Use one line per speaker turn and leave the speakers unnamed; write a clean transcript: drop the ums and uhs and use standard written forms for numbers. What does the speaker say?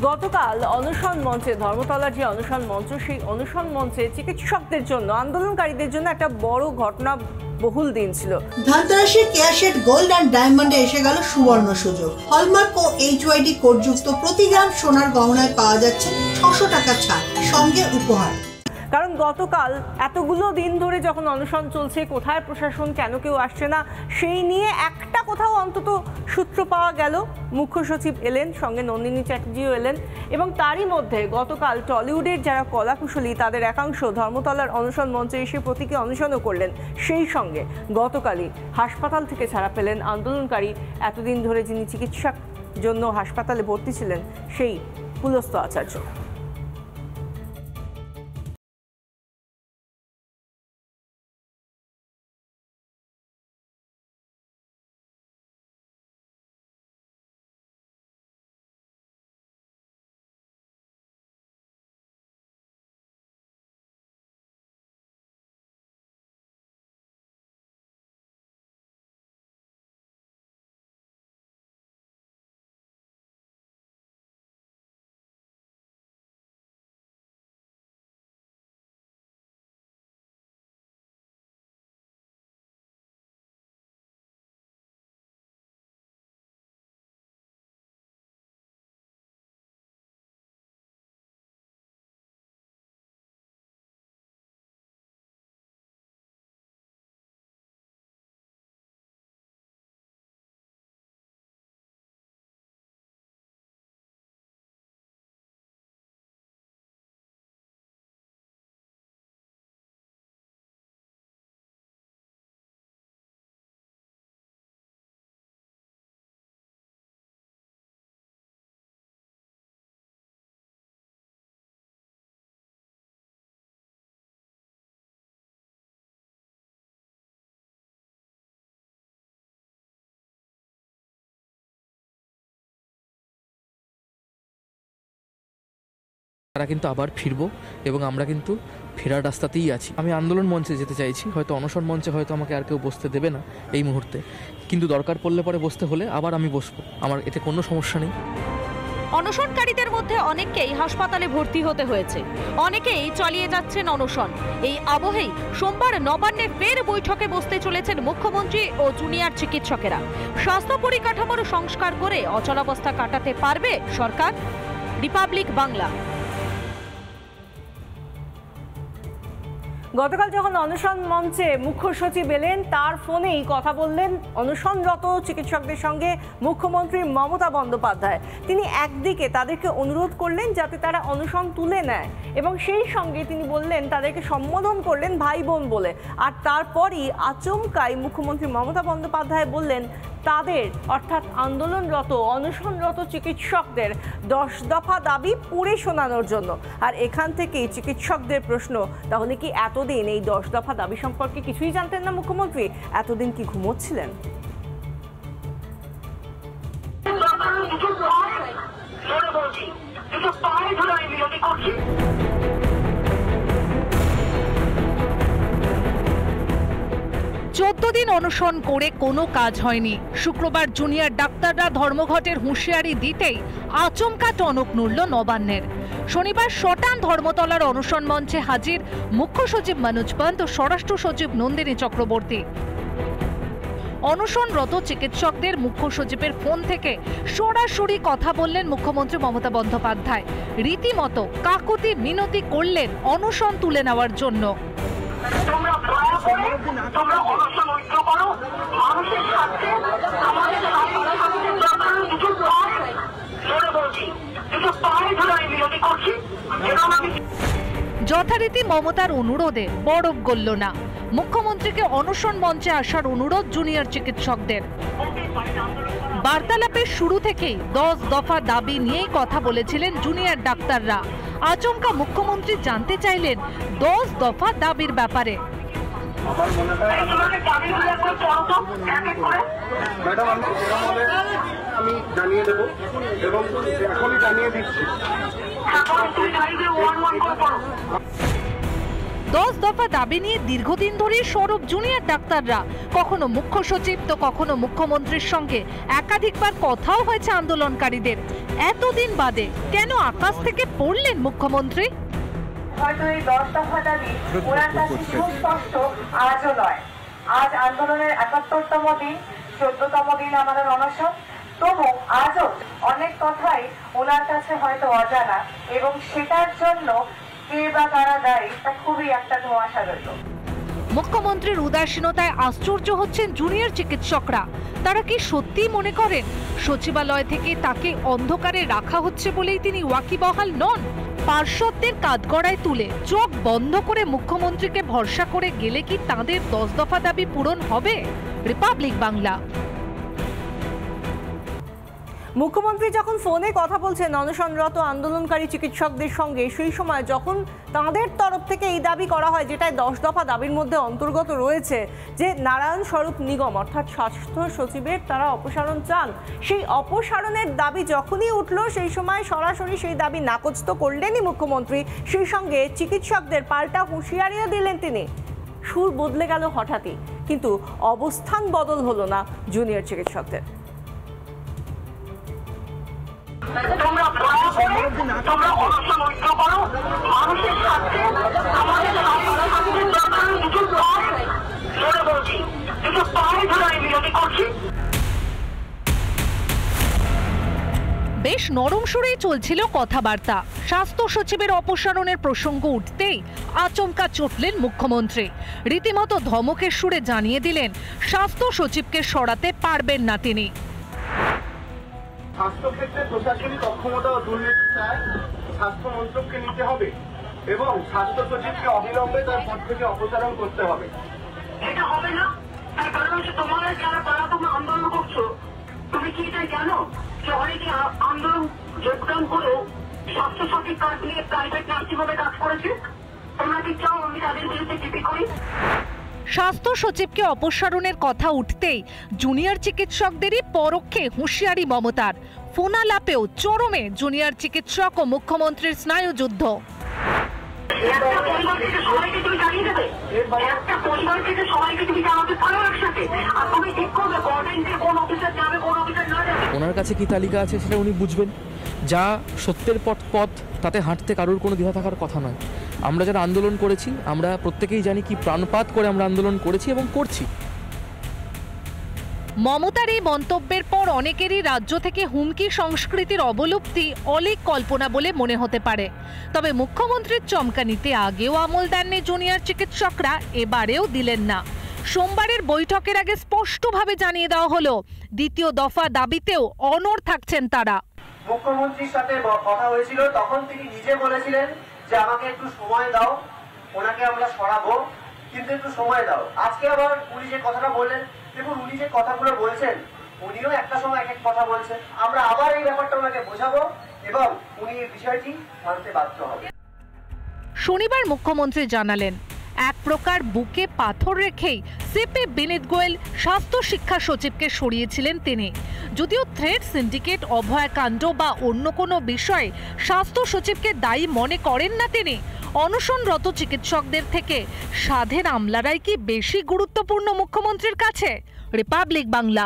গতকাল অনশন মঞ্চে ধর্মতলার যে অনশন মঞ্চ, সেই অনশন মঞ্চে চিকিৎসকদের জন্য, আন্দোলনকারীদের জন্য একটা বড় ঘটনা বহুল দিন ছিল।
ধনতেরাসে কেয়াশেট গোল্ড অ্যান্ড ডায়মন্ডে এসে গেল সুবর্ণ সুযোগ। হলমার্ক ও HYD কোডযুক্ত প্রতি গ্রাম সোনার গহনায় পাওয়া যাচ্ছে 600 টাকা ছাড়, সঙ্গে উপহার।
কারণ গতকাল এতগুলো দিন ধরে যখন অনশন চলছে, কোথায় প্রশাসন, কেন কেউ আসছে না, সেই নিয়ে একটা কোথাও অন্তত সূত্র পাওয়া গেল। মুখ্য সচিব এলেন, সঙ্গে নন্দিনী চ্যাটার্জিও এলেন, এবং তারই মধ্যে গতকাল টলিউডের যারা কলাকুশলী তাদের একাংশ ধর্মতলার অনশন মঞ্চে এসে প্রতীকী অনশনও করলেন। সেই সঙ্গে গতকালই হাসপাতাল থেকে ছাড়া পেলেন আন্দোলনকারী, এতদিন ধরে যিনি চিকিৎসার জন্য হাসপাতালে ভর্তি ছিলেন, সেই পুলস্ত আচার্য।
তারা কিন্তু আবার ফিরবো এবং আমরা কিন্তু ফেরার রাস্তাতেই আছি। আমি আন্দোলন মঞ্চে যেতে চাইছি, হয়তো অনশন মঞ্চে হয়তো আমাকে আর কেউ বসতে দেবে না এই মুহূর্তে, কিন্তু দরকার পড়লে পরে বসতে হলে আবার আমি বসবো, আমার এতে কোনো সমস্যা নেই।
অনশনকারীদের মধ্যে অনেককেই হাসপাতালে ভর্তি হতে হয়েছে, অনেকেই চালিয়ে যাচ্ছেন অনশন। এই আবহেই সোমবার নবান্নে ফের বৈঠকে বসতে চলেছেন মুখ্যমন্ত্রী ও জুনিয়র চিকিৎসকেরা। স্বাস্থ্য পরিকাঠামোর সংস্কার করে অচলাবস্থা কাটাতে পারবে সরকার? রিপাবলিক বাংলা।
গতকাল যখন অনশন মঞ্চে মুখ্য সচিব এলেন, তার ফোনেই কথা বললেন অনশনরত চিকিৎসকদের সঙ্গে মুখ্যমন্ত্রী মমতা বন্দ্যোপাধ্যায়। তিনি একদিকে তাদেরকে অনুরোধ করলেন যাতে তারা অনশন তুলে নেয়, এবং সেই সঙ্গে তিনি বললেন, তাদেরকে সম্বোধন করলেন ভাই বোন বলে। আর তারপরই আচমকাই মুখ্যমন্ত্রী মমতা বন্দ্যোপাধ্যায় বললেন তাদের, অর্থাৎ আন্দোলনরত অনশনরত চিকিৎসকদের 10 দফা দাবি পড়ে শোনানোর জন্য। আর এখান থেকেই চিকিৎসকদের প্রশ্ন, তাহলে কি এতদিন এই 10 দফা দাবি সম্পর্কে কিছুই জানতেন না মুখ্যমন্ত্রী? এতদিন কি ঘুমোচ্ছিলেন?
দিন অনশন করে কোনো কাজ হয়নি। শুক্রবার জুনিয়র ডাক্তাররা ধর্মঘটের হুঁশিয়ারি দিতেই আচমকা টনক নড়ল নবান্নের। শনিবার শটান ধর্মতলার অনশন মঞ্চে হাজির মুখ্য সচিব মনোজ পন্ত ও স্বরাষ্ট্র সচিব নন্দিনী চক্রবর্তী। অনশনরত চিকিৎসকদের মুখ্য সচিবের ফোন থেকে সরাসরি কথা বললেন মুখ্যমন্ত্রী মমতা বন্দ্যোপাধ্যায়। রীতিমতো কাকুতি মিনতি করলেন অনশন তুলে নেওয়ার জন্য। যথারীতি মমতার অনুরোধে বরফ গলল না। মুখ্যমন্ত্রীকে অনশন মঞ্চে আসার অনুরোধ জুনিয়র চিকিৎসকদের। বার্তালাপের শুরু থেকেই 10 দফা দাবি নিয়েই কথা বলেছিলেন জুনিয়র ডাক্তাররা। আচমকা মুখ্যমন্ত্রী জানতে চাইলেন 10 দফা দাবির ব্যাপারে।
আমি জানিয়ে দেব এবং এখনই জানিয়ে দিচ্ছি।
10 দফা দাবি নিয়ে দীর্ঘদিন ধরে সরব জুনিয়র ডাক্তাররা। কখনো মুখ্য সচিব তো কখনো মুখ্যমন্ত্রীর সঙ্গে একাধিকবার কথাও হয়েছে আন্দোলনকারীদের। এতদিন বাদে কেন আকাশ থেকে পড়লেন মুখ্যমন্ত্রী?
হয়তো এই 10 দফা দাবি ওনার কাছে সুস্পষ্ট আজও নয়। আজ আন্দোলনের 71তম দিন, 14তম দিন আমাদের অনশন। তবু আজও অনেক কথাই ওনার কাছে হয়তো অজানা, এবং সেটার জন্য কে বা কারা দায়ী তা খুবই একটা ধোঁয়াশা রইল।
মুখ্যমন্ত্রীর উদাসীনতায় আশ্চর্য হচ্ছেন জুনিয়র চিকিৎসকরা। তারা কি সত্যি মনে করেন সচিবালয় থেকে তাকে অন্ধকারে রাখা হচ্ছে বলেই তিনি ওয়াকিবহাল নন? পার্শ্বদের কাঠগড়ায় তুলে চোখ বন্ধ করে মুখ্যমন্ত্রীকে ভরসা করে গেলে কি তাঁদের 10 দফা দাবি পূরণ হবে? রিপাবলিক বাংলা।
মুখ্যমন্ত্রী যখন ফোনে কথা বলছেন অনশনরত আন্দোলনকারী চিকিৎসকদের সঙ্গে, সেই সময় যখন তাঁদের তরফ থেকে এই দাবি করা হয়, যেটাই 10 দফা দাবির মধ্যে অন্তর্গত রয়েছে, যে নারায়ণ স্বরূপ নিগম অর্থাৎ স্বাস্থ্য সচিবের তারা অপসারণ চান, সেই অপসারণের দাবি যখনই উঠল, সেই সময় সরাসরি সেই দাবি নাকচ তো করলেনই মুখ্যমন্ত্রী, সেই সঙ্গে চিকিৎসকদের পাল্টা হুঁশিয়ারিও দিলেন তিনি। সুর বদলে গেল হঠাৎই, কিন্তু অবস্থান বদল হলো না জুনিয়র চিকিৎসকদের।
তোমরা দয়া করে তোমরা অনশন ঐক্য করো, মানুষের স্বার্থে, আমাদের স্বাস্থ্যের দরকার কিছু পায় ধরে বলছি, কিছু পায় ধরে আমি বিরোধী করছি।
বেশ নরম সুরেই চলছিল কথাবার্তা। স্বাস্থ্য সচিবের অপসারণের প্রসঙ্গ উঠতেই আচমকা চটলেন মুখ্যমন্ত্রী। রীতিমতো ধমকের সুরে জানিয়ে দিলেন স্বাস্থ্য সচিবকে সরাতে পারবেন না তিনি।
স্বাস্থ্যক্ষেত্রে প্রশাসনিক অক্ষমতা ও দুর্নীতি চায় স্বাস্থ্য মন্ত্রককে নিতে হবে এবং স্বাস্থ্য সচিবকে অবিলম্বে তার পদ থেকে অপসারণ করতে হবে।
এটা হবে না, তার কারণ হচ্ছে তোমার যারা তারা তোমরা আন্দোলন করছো, তুমি কি এটা জানো যে অনেকে আন্দোলন যোগদান করেও স্বাস্থ্য সচিব কাজ নিয়ে প্রাইভেট নার্সিংহোমে কাজ করেছে? তোমরা কি চাও আমি তাদের বিরুদ্ধে জিপি করি?
স্বাস্থ্য সচিবকে অপসারণের কথা উঠতেই জুনিয়র চিকিৎসকদেরই পরোক্ষে হুঁশিয়ারি মমতার। ফোনালাপেও চরমে জুনিয়র চিকিৎসক ও মুখ্যমন্ত্রীর স্নায়ুযুদ্ধ।
একটা পরিবার থেকে সবাইকে তুমি জানিয়ে দেবে, একটা পরিবার থেকে সবাইকে তুমি জানাতে পারো একসাথে, আর তুমি ঠিক করবে গভর্নমেন্টের কোন অফিসার যাবে কোন অফিসার না যাবে।
ওনার কাছে কি তালিকা আছে সেটা উনি বুঝবেন। যা সত্যের পথ তাতে হাঁটতে কারোর কোনো দ্বিধা থাকার কথা নয়। আমরা যারা আন্দোলন করেছি আমরা প্রত্যেকেই জানি কি প্রাণপাত করে আমরা আন্দোলন করেছি এবং করছি।
মমতার এই মন্তব্যের পর অনেকেরই রাজ্য থেকে হুমকি সংস্কৃতির অবলুপ্তি অলীক কল্পনা বলে মনে হতে পারে। তবে মুখ্যমন্ত্রীর চমকানিতে আগেও আমল দেননি জুনিয়র চিকিৎসকরা, এবারেও দিলেন না। সোমবারের বৈঠকের আগে স্পষ্টভাবে জানিয়ে দেওয়া হলো দ্বিতীয় দফা দাবিতেও অনড় থাকছেন তারা।
মুখ্যমন্ত্রীর সাথে কথা হয়েছিল, তখন তিনি নিজে বলেছিলেন যে আমাকে একটু সময় দাও, ওনাকে আমরা সরাবো, কিন্তু একটু সময় দাও। আজকে আবার উনি যে কথাটা বললেন, দেখুন উনি যে কথাগুলো বলছেন, উনিও একটা সময় এক এক কথা বলছেন। আমরা আবার এই ব্যাপারটা ওনাকে বোঝাবো এবং উনি এই বিষয়টি মানতে বাধ্য হবে।
শনিবার মুখ্যমন্ত্রী জানালেন এক প্রকার বুকে পাথর রেখেই সিপি বিনীত গোয়েল স্বাস্থ্য শিক্ষা সচিবকে সরিয়েছিলেন তিনি। যদিও থ্রেড সিন্ডিকেট, অভয়াকাণ্ড বা অন্য কোনো বিষয়ে স্বাস্থ্য সচিবকে দায়ী মনে করেন না তিনি। অনশনরত চিকিৎসকদের থেকে সাধের আমলারাই কি বেশি গুরুত্বপূর্ণ মুখ্যমন্ত্রীর কাছে? রিপাবলিক বাংলা।